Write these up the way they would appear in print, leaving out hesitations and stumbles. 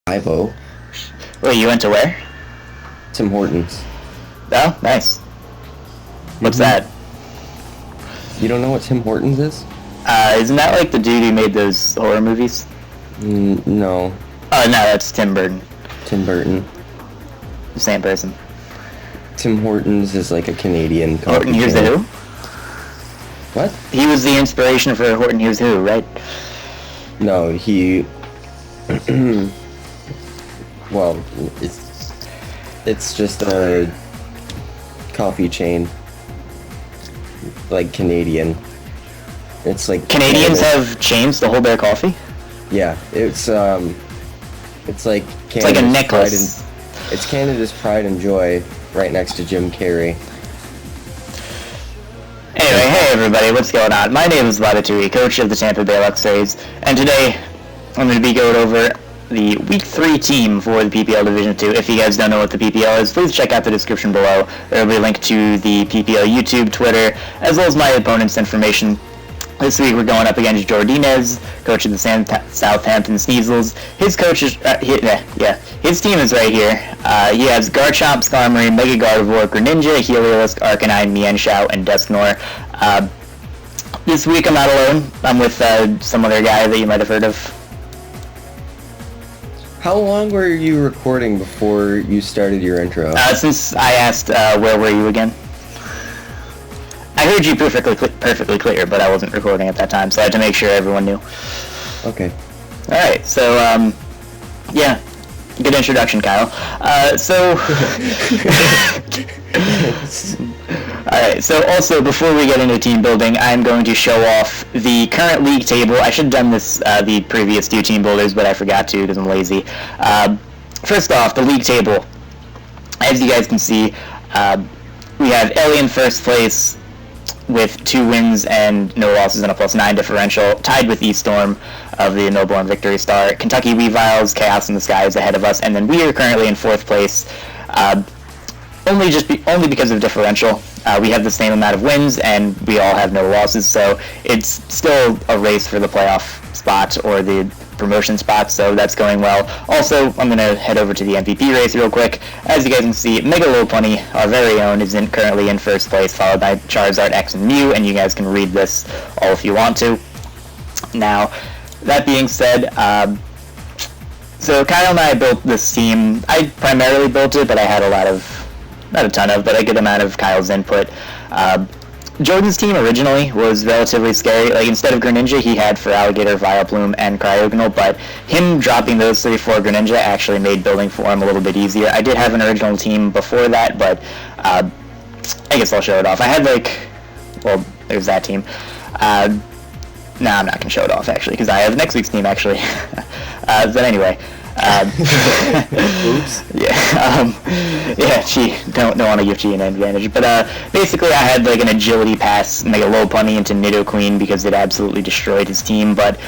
Ivo. Wait, you went to where? Tim Hortons. Oh, nice. What's that? You don't know what Tim Hortons is? Isn't that like the dude who made those horror movies? No. Oh, no, that's Tim Burton. Tim Burton. The same person. Tim Hortons is like a Canadian coffee Horton Hears the chain. Who? What? He was the inspiration for Horton Hears Who, right? No, he... well, it's just a coffee chain. Like Canadian. It's like... Canadians have chains to hold their coffee? Yeah, it's like Canada's It's like a necklace. It's Canada's pride and joy, right next to Jim Carrey. Anyway, hey everybody, what's going on? My name is Monotooi, coach of the Tampa Bay Luxrays, and today I'm going to be going over the Week 3 team for the PPL Division 2. If you guys don't know what the PPL is, please check out the description below. There will be a link to the PPL YouTube, Twitter, as well as my opponent's information. This week we're going up against Jordinez, coach of the Southampton Sneasels. His coach is, his team is right here. He has Garchomp, Skarmory, Mega Gardevoir, Greninja, Heliolisk, Arcanine, Mienshao, and Dusknoir. This week I'm not alone. I'm with some other guy that you might have heard of. How long were you recording before you started your intro? Since I asked, where were you again? I heard you perfectly clear, but I wasn't recording at that time, so I had to make sure everyone knew. Okay. Alright, so, yeah. Good introduction, Kyle. Alright, so also, before we get into team building, I'm going to show off the current league table. I should have done this, the previous two team builders, but I forgot to because I'm lazy. First off, the league table. As you guys can see, we have Ellie in first place, with 2 wins and no losses and a +9 differential, tied with E-Storm of the Melbourne Victory Star. Kentucky Weaviles, Chaos in the Sky is ahead of us, and then we are currently in 4th place, only because of differential. We have the same amount of wins, and we all have no losses, so it's still a race for the playoff spot or the promotion spot, so that's going well. Also, I'm going to head over to the MVP race real quick. As you guys can see, Mega Lopunny, our very own, is currently in first place, followed by Charizard, X, and Mew, and you guys can read this all if you want to. Now, that being said, so Kyle and I built this team. I primarily built it, but I had not a ton of, but a good amount of Kyle's input. Jordan's team originally was relatively scary. Like, instead of Greninja, he had for Alligator, Vileplume, and Cryogonal, but him dropping those 3 for Greninja actually made building for him a little bit easier. I did have an original team before that, but I guess I'll show it off. I had, there's that team. No, I'm not going to show it off, actually, because I have next week's team, actually. But anyway. Oops. Don't want to give Chi an advantage, but basically I had like an agility pass Mega Lopunny into Nidoqueen because it absolutely destroyed his team, but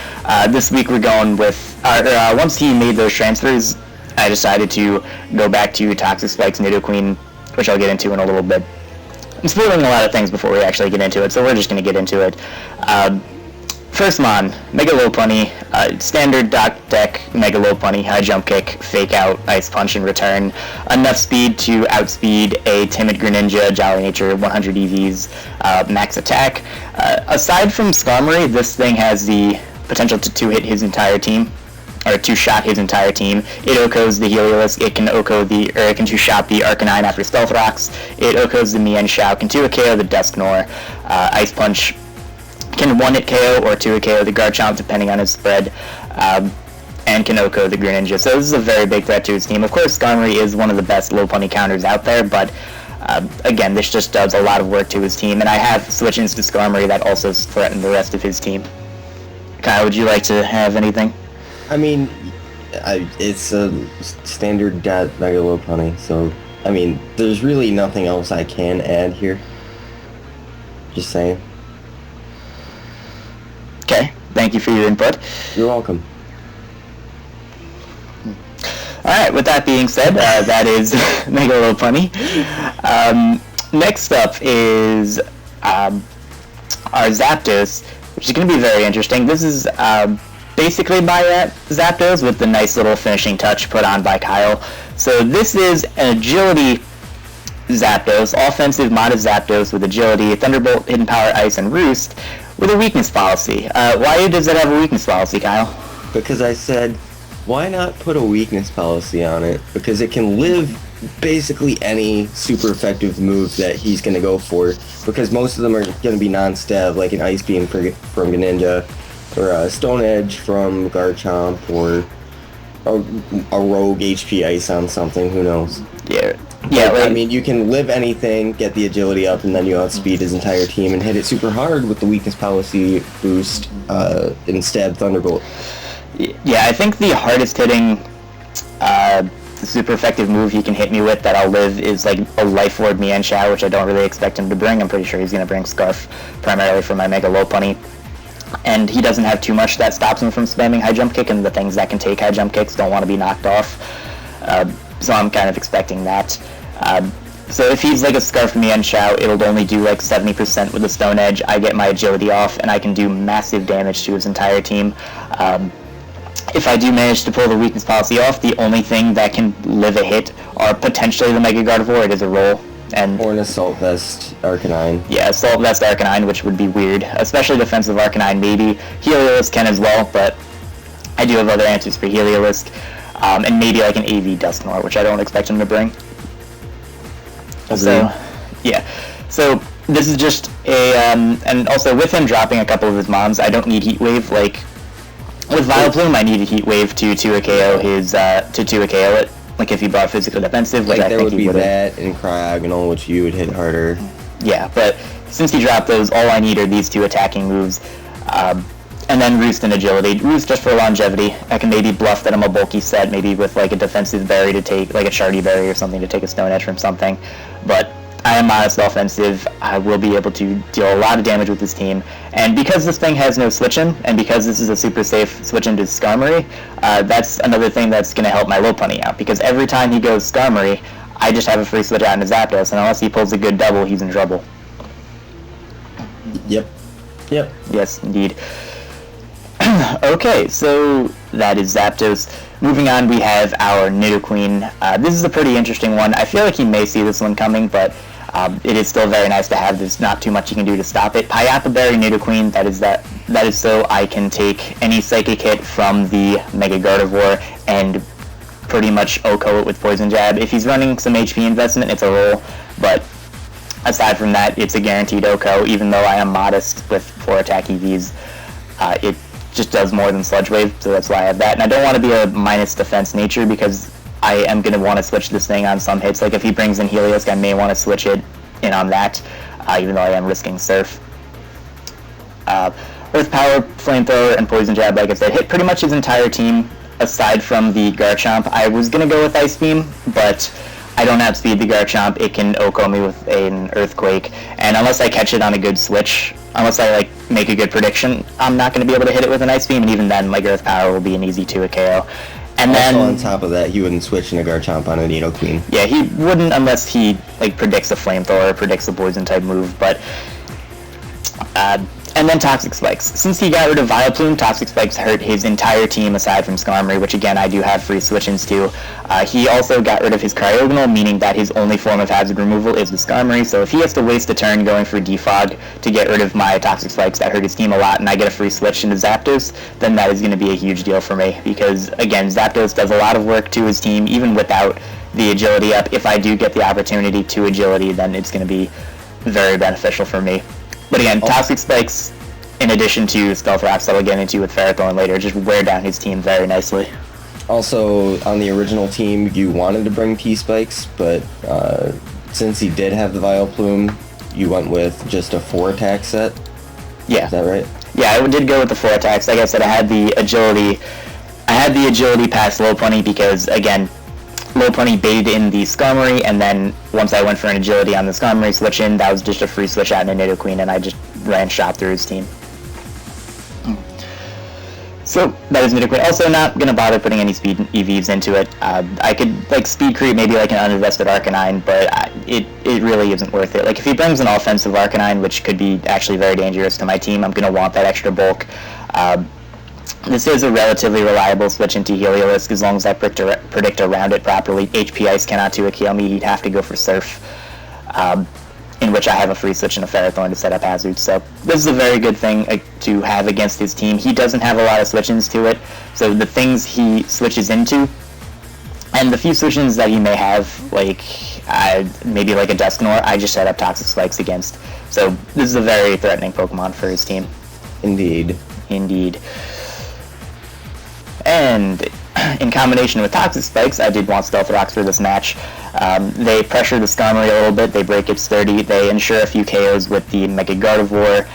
this week we're going with, once he made those transfers, I decided to go back to Toxic Spike's Nidoqueen, which I'll get into in a little bit. I'm spoiling a lot of things before we actually get into it, so we're just going to get into it. First Mon, Mega Lopunny, standard deck, Mega Lopunny, high jump kick, fake out, ice punch in return, enough speed to outspeed a timid Greninja, Jolly Nature, 100 Eevees, max attack. Aside from Skarmory, this thing has the potential to two-hit his entire team, or two-shot his entire team. It OHKOs the Heliolisk, it can two-shot the Arcanine after Stealth Rocks, it OHKOs the Mienshao, can 2-hit KO the Dusknoir, Ice Punch, can 1-hit KO or 2-hit KO the Garchomp depending on his spread, and can OHKO the Greninja. So this is a very big threat to his team. Of course, Skarmory is one of the best Lopunny counters out there, but again, this just does a lot of work to his team, and I have switch-ins to Skarmory that also threaten the rest of his team. Kyle, would you like to have anything? I mean, it's a standard Mega Lopunny, so, I mean, there's really nothing else I can add here. Just saying. Okay, thank you for your input. You're welcome. Alright, with that being said, that is Mega Lopunny. Next up is our Zapdos, which is going to be very interesting. This is basically by Zapdos with the nice little finishing touch put on by Kyle. So this is an agility Zapdos, offensive modest Zapdos with agility, Thunderbolt, Hidden Power, Ice, and Roost with a weakness policy. Why does it have a weakness policy, Kyle? Because I said, why not put a weakness policy on it? Because it can live basically any super effective move that he's going to go for, because most of them are going to be non-stab, like an Ice Beam from Greninja, or a Stone Edge from Garchomp, or a Rogue HP Ice on something, who knows. Yeah. I mean, you can live anything, get the agility up, and then you outspeed his entire team and hit it super hard with the weakness policy boost in Stab Thunderbolt. Yeah, I think the hardest hitting super effective move he can hit me with that I'll live is like a Life Orb Mienshao, which I don't really expect him to bring. I'm pretty sure he's going to bring Scarf primarily for my Mega Lopunny. And he doesn't have too much that stops him from spamming High Jump Kick, and the things that can take High Jump Kicks don't want to be knocked off. So I'm kind of expecting that. So if he's like a Scarf Mienshao, it'll only do like 70% with the Stone Edge. I get my agility off, and I can do massive damage to his entire team. If I do manage to pull the weakness policy off, the only thing that can live a hit are potentially the Mega Gardevoir. It is a roll. Or an Assault Vest Arcanine. Yeah, Assault Vest Arcanine, which would be weird. Especially Defensive Arcanine, maybe. Heliolisk can as well, but I do have other answers for Heliolisk. And maybe like an AV Dusknoir, which I don't expect him to bring. So, yeah. So, this is just a... and also, with him dropping a couple of his mons, I don't need Heat Wave. Like, with Vileplume, I need a Heat Wave to 2-KO his... to 2-KO it. Like, if he brought Physical Defensive, which like, I think he would. There would be that and Cryogonal, which you would hit harder. Yeah, but since he dropped those, all I need are these two attacking moves. And then Roost and Agility. Roost just for longevity. I can maybe bluff that I'm a bulky set, maybe with like a defensive berry to take, like a Shardy Berry or something to take a Stone Edge from something. But I am modest offensive. I will be able to deal a lot of damage with this team. And because this thing has no switch-in, and because this is a super safe switch-in to Skarmory, that's another thing that's going to help my Lopunny out. Because every time he goes Skarmory, I just have a free switch out in his Zapdos, and unless he pulls a good double, he's in trouble. Yep. Yes, indeed. Okay, so that is Zapdos. Moving on, we have our Nidoqueen. This is a pretty interesting one. I feel like he may see this one coming, but it is still very nice to have. There's not too much you can do to stop it. Payapa Berry Nidoqueen, that is so I can take any Psychic hit from the Mega Gardevoir and pretty much OHKO it with Poison Jab. If he's running some HP investment, it's a roll, but aside from that, it's a guaranteed OHKO, even though I am modest with 4-attack EVs. It just does more than Sludge Wave, so that's why I have that. And I don't want to be a minus defense nature because I am going to want to switch this thing on some hits. Like if he brings in Heliolisk, I may want to switch it in on that, even though I am risking Surf. Earth Power, Flamethrower, and Poison Jab, like I said, hit pretty much his entire team aside from the Garchomp. I was going to go with Ice Beam, but I don't outspeed the Garchomp. It can OHKO me with an Earthquake, and unless I catch it on a good switch, unless I like make a good prediction, I'm not going to be able to hit it with an Ice Beam, and even then, like Earth Power will be an easy 2-KO. And also, then on top of that, he wouldn't switch in a Garchomp on a Nidoqueen. Yeah, he wouldn't unless he like predicts a Flamethrower or predicts a Poison type move, but and then Toxic Spikes. Since he got rid of Vileplume, Toxic Spikes hurt his entire team aside from Skarmory, which again I do have free switch-ins to. He also got rid of his Cryogonal, meaning that his only form of hazard removal is the Skarmory, so if he has to waste a turn going for Defog to get rid of my Toxic Spikes that hurt his team a lot, and I get a free switch into Zapdos, then that is going to be a huge deal for me, because again, Zapdos does a lot of work to his team, even without the agility up. If I do get the opportunity to agility, then it's going to be very beneficial for me. But again, Toxic Spikes, in addition to Stealth Rocks that we'll get into with Ferrothorn later, just wear down his team very nicely. Also, on the original team, you wanted to bring T-Spikes, but since he did have the Vileplume, you went with just a 4-attack set? Yeah. Is that right? Yeah, I did go with the 4 attacks. Like I said, I had the agility past Lopunny because, again, Lopunny baited in the Skarmory, and then once I went for an agility on the Skarmory switch in, that was just a free switch out in a Nidoqueen, and I just ran shot through his team. So that is Nidoqueen. Also, not gonna bother putting any speed EVs into it. I could like speed creep maybe like an uninvested Arcanine, but it really isn't worth it. Like if he brings an offensive Arcanine, which could be actually very dangerous to my team, I'm gonna want that extra bulk. This is a relatively reliable switch into Heliolisk as long as I predict around it properly. HP Ice cannot 2-kill me, he'd have to go for Surf, in which I have a free switch and a Ferrothorn to set up hazards. So this is a very good thing to have against his team. He doesn't have a lot of switch-ins to it, so the things he switches into, and the few switch-ins that he may have, like maybe like a Dusknoir, I just set up Toxic Spikes against. So this is a very threatening Pokemon for his team. Indeed. Indeed. And in combination with Toxic Spikes, I did want Stealth Rocks for this match. They pressure the Skarmory a little bit, they break it sturdy, they ensure a few KOs with the Mega Gardevoir.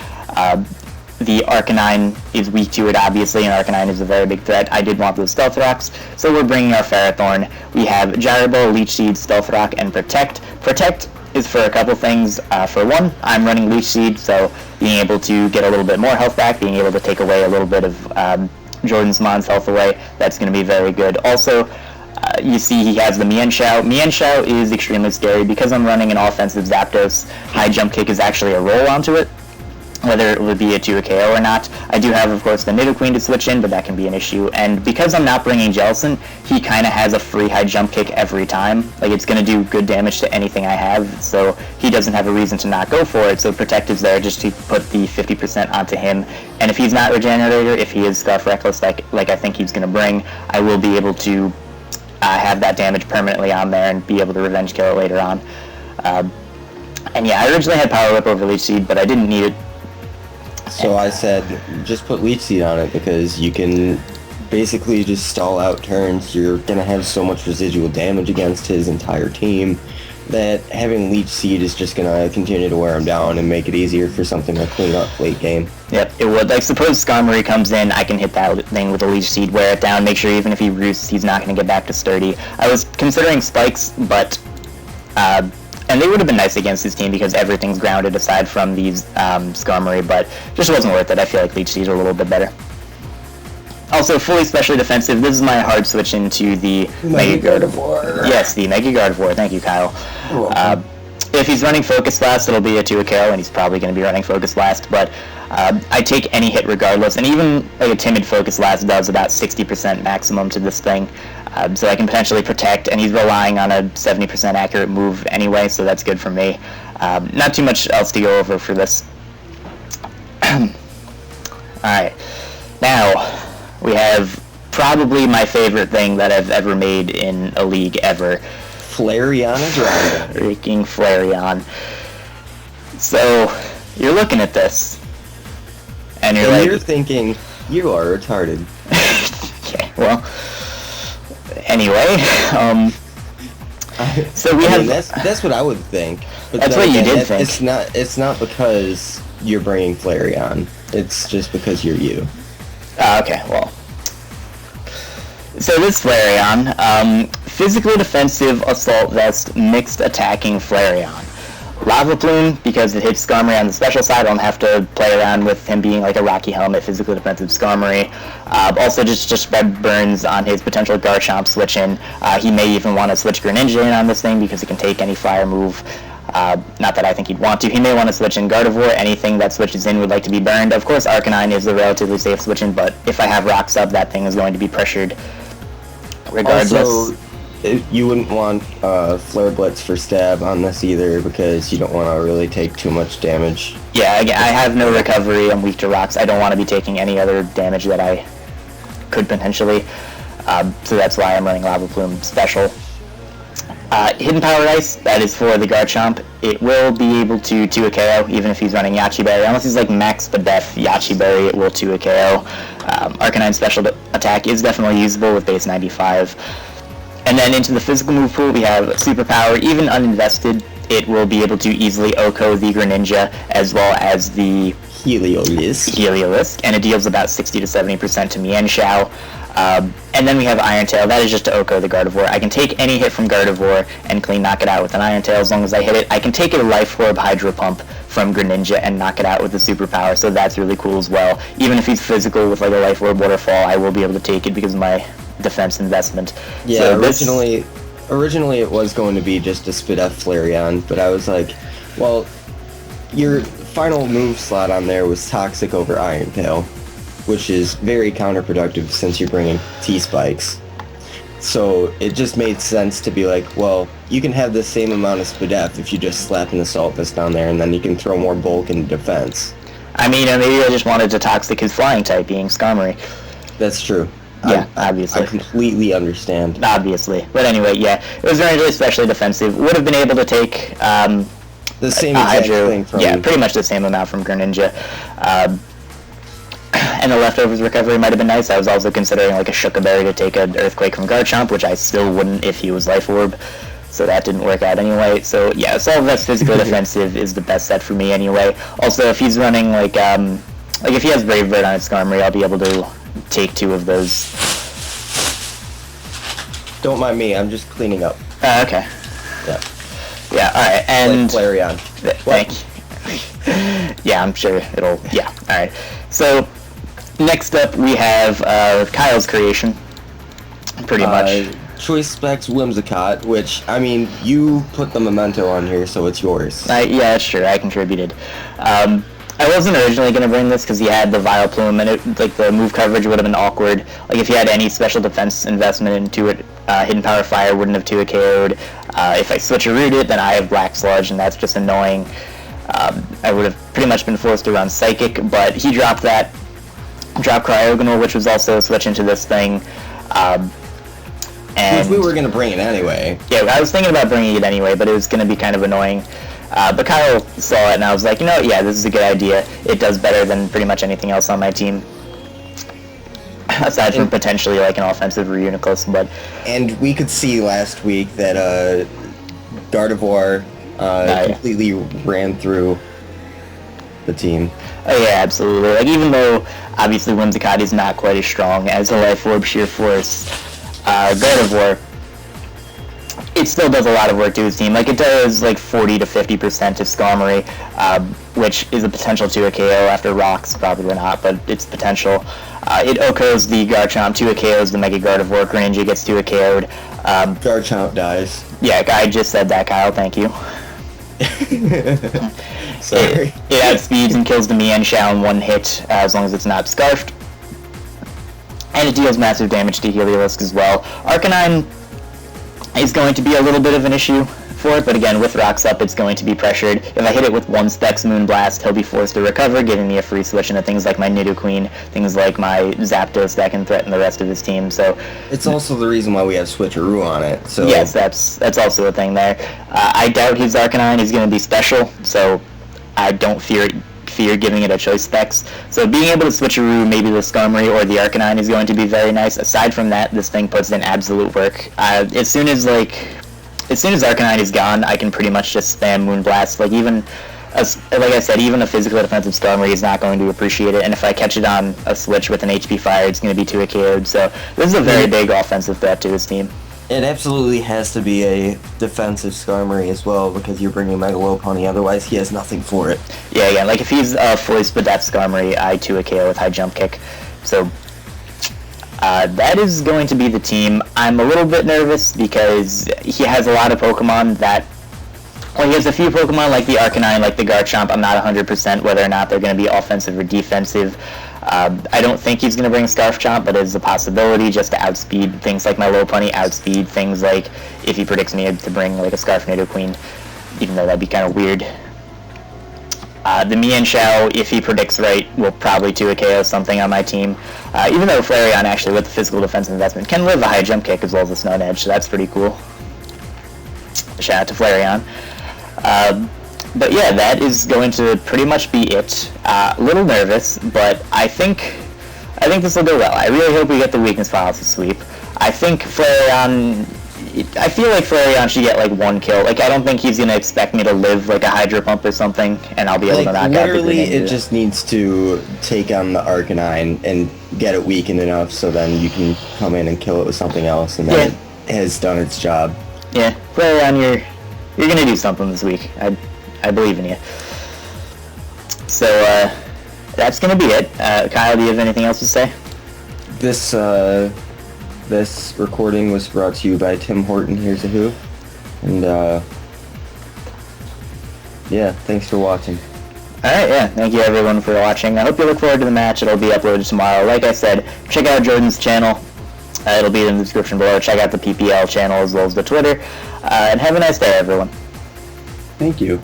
The Arcanine is weak to it, obviously, and Arcanine is a very big threat. I did want those Stealth Rocks, so we're bringing our Ferrothorn. We have Gyro, Leech Seed, Stealth Rock, and Protect. Protect is for a couple things. For one, I'm running Leech Seed, so being able to get a little bit more health back, being able to take away a little bit of Jordan's health away, that's going to be very good. Also, you see he has the Mienshao. Mienshao is extremely scary because I'm running an offensive Zapdos. High Jump Kick is actually a roll onto it, whether it would be a 2-KO or not. I do have, of course, the Nidoqueen to switch in, but that can be an issue. And because I'm not bringing Jellicent, he kind of has a free High Jump Kick every time. Like, it's going to do good damage to anything I have, so he doesn't have a reason to not go for it. So Protective's there just to put the 50% onto him. And if he's not Regenerator, if he is Scarf Reckless like I think he's going to bring, I will be able to have that damage permanently on there and be able to Revenge Kill it later on. And yeah, I originally had Power Whip over Leech Seed, but I didn't need it. So I said, just put Leech Seed on it because you can basically just stall out turns. You're going to have so much residual damage against his entire team that having Leech Seed is just going to continue to wear him down and make it easier for something to clean up late game. Yep, it would. Like, suppose Skarmory comes in, I can hit that thing with a Leech Seed, wear it down, make sure even if he roosts, he's not going to get back to Sturdy. I was considering Spikes, but and they would have been nice against his team because everything's grounded aside from these Skarmory, but just wasn't worth it. I feel like Leech Seed's a little bit better. Also, fully specially defensive, this is my hard switch into the Mega Gardevoir. Yes, the Mega Gardevoir. Thank you, Kyle. If he's running Focus Blast, it'll be a 2-KO, and he's probably going to be running Focus Blast, but I take any hit regardless, and even like a timid Focus Blast does about 60% maximum to this thing, so I can potentially protect, and he's relying on a 70% accurate move anyway, so that's good for me. Not too much else to go over for this. Alright, now we have probably my favorite thing that I've ever made in a league ever. Flareon Adromeda. Freaking Flareon. So, you're looking at this, and you're thinking, you are retarded. Okay, well, anyway, so that's what I would think. But that's what you did think. It's not because you're bringing Flareon. It's just because you're you. Okay, well. So this Flareon, physically defensive Assault Vest, mixed attacking Flareon. Lava Plume, because it hits Skarmory on the special side, I don't have to play around with him being like a Rocky Helmet, physically defensive Skarmory. Also just spread burns on his potential Garchomp switch in. He may even want to switch Greninja in on this thing because it can take any fire move. Not that I think he'd want to. He may want to switch in Gardevoir. Anything that switches in would like to be burned. Of course, Arcanine is a relatively safe switch in, but if I have Rock Sub, that thing is going to be pressured regardless. Also, you wouldn't want Flare Blitz for stab on this either because you don't want to really take too much damage. Yeah, I have no recovery. I'm weak to rocks. I don't want to be taking any other damage that I could potentially. So that's why I'm running Lava Plume Special. Hidden Power Ice, that is for the Garchomp. It will be able to 2-KO even if he's running Yachi Berry. Unless he's like Max Def Yachi Berry, it will 2-KO. Arcanine Special Attack is definitely usable with base 95. And then into the physical move pool, we have Superpower. Even uninvested, it will be able to easily OHKO the Greninja as well as the Heliolisk, and it deals about 60 to 70% to Mienshao. And then we have Iron Tail. That is just to OHKO the Gardevoir. I can take any hit from Gardevoir and clean knock it out with an Iron Tail as long as I hit it. I can take a Life Orb Hydro Pump from Greninja and knock it out with the Superpower, so that's really cool as well. Even if he's physical with like a Life Orb Waterfall, I will be able to take it because of my defense investment. Yeah, so originally it was going to be just a Spit F Flareon, but I was like, well, your final move slot on there was Toxic over Iron Tail. which is very counterproductive since you're bringing T-spikes. So it just made sense to be like, well, you can have the same amount of SPDF if you just slap an Assault Vest down there, and then you can throw more bulk into defense. I mean, maybe I just wanted to toxic his flying type being Skarmory. That's true. Yeah, obviously. I completely understand. But anyway, yeah, it was very especially defensive. Would have been able to take the same exact thing from... Yeah, pretty much the same amount from Greninja. And the leftovers recovery might have been nice. I was also considering like a Shukaberry to take an Earthquake from Garchomp, which I still wouldn't if he was Life Orb. So that didn't work out anyway. So yeah, Assault Vest Physical Defensive is the best set for me anyway. Also, if he's running like if he has Brave Bird on his Skarmory, I'll be able to take 2 of those. Don't mind me, I'm just cleaning up. Okay. Yeah. Yeah, alright, and... Like Flareon. Thank you. Yeah, I'm sure it'll... Yeah, alright. So, next up we have Kyle's creation. Pretty much. Choice Specs Whimsicott, which, I mean, you put the memento on here, so it's yours. Yeah, that's true, I contributed. I wasn't originally going to bring this because he had the Vileplume, and like the move coverage would have been awkward. Like if he had any special defense investment into it, Hidden Power Fire wouldn't have 2 KO'd. If I switcherooed it, then I have Black Sludge, and that's just annoying. I would have pretty much been forced to run Psychic, but he dropped that. Dropped Cryogonal, which was also a switch into this thing. And we were going to bring it anyway. Yeah, I was thinking about bringing it anyway, but it was going to be kind of annoying. But Kyle saw it, and I was like, you know, yeah, this is a good idea. It does better than pretty much anything else on my team. Aside from potentially like an offensive Reuniclus, but... And we could see last week that Gardevoir completely ran through the team. Oh yeah, absolutely. Like even though obviously Whimsicott is not quite as strong as a Life Orb Sheer Force, Gardevoir, it still does a lot of work to his team. Like it does like 40 to 50% to Skarmory, which is a potential to a KO after Rocks, probably not, but it's potential. It OHKOs the Garchomp, 2 KOs the Mega Gardevoir, Greninja gets 2 KO'd. Garchomp dies. Yeah, I just said that, Kyle, thank you. Sorry. It outspeeds and kills the Mienshao in 1 hit, as long as it's not Scarfed. And it deals massive damage to Heliolisk as well. Arcanine is going to be a little bit of an issue for it, but again, with Rocks up, it's going to be pressured. If I hit it with 1 Specs Moonblast, he'll be forced to recover, giving me a free switch into things like my Nidoqueen, things like my Zapdos that can threaten the rest of his team, so... It's also the reason why we have Switcheroo on it, so... Yes, that's also a thing there. I doubt his Arcanine is going to be special, so I don't fear giving it a choice specs. So being able to switcheroo maybe the Skarmory or the Arcanine is going to be very nice. Aside from that, this thing puts in absolute work. As soon as Arcanine is gone, I can pretty much just spam Moonblast. Like I said, even a physical defensive Skarmory is not going to appreciate it, and if I catch it on a switch with an HP Fire, it's going to be 2 KO'd. So this is a very big offensive threat to his team. It absolutely has to be a defensive Skarmory as well, because you're bringing Mega Lopunny, otherwise he has nothing for it. Yeah, like if he's fully SPDF Skarmory, I 2 KO with High Jump Kick. So that is going to be the team. I'm a little bit nervous because he has a lot of Pokemon that... Well, he has a few Pokemon like the Arcanine, like the Garchomp. I'm not 100% whether or not they're going to be offensive or defensive. I don't think he's going to bring Scarf Chomp, but it's a possibility just to outspeed things like my Lopunny, outspeed things like if he predicts me to bring like a Scarf Nidoqueen, even though that'd be kind of weird. The Mienshao, if he predicts right, will probably 2 KO something on my team. Even though Flareon actually, with the physical defense investment, can live a High Jump Kick as well as a Snow Edge, so that's pretty cool. Shout out to Flareon. But yeah, that is going to pretty much be it. A little nervous, but I think this will go well. I really hope we get the weakness policy sweep. I think Flareon... I feel like Flareon should get like 1 kill. Like, I don't think he's going to expect me to live like a Hydro Pump or something, and I'll be able to knock out the literally, it just needs to take on the Arcanine and get it weakened enough so then you can come in and kill it with something else, and then it has done its job. Yeah, Flareon, you're going to do something this week. I believe in you. So, that's going to be it. Kyle, do you have anything else to say? This recording was brought to you by Tim Horton, Here's a Who. And, yeah, thanks for watching. All right, yeah. Thank you, everyone, for watching. I hope you look forward to the match. It'll be uploaded tomorrow. Like I said, check out Jordan's channel. It'll be in the description below. Check out the PPL channel as well as the Twitter. And have a nice day, everyone. Thank you.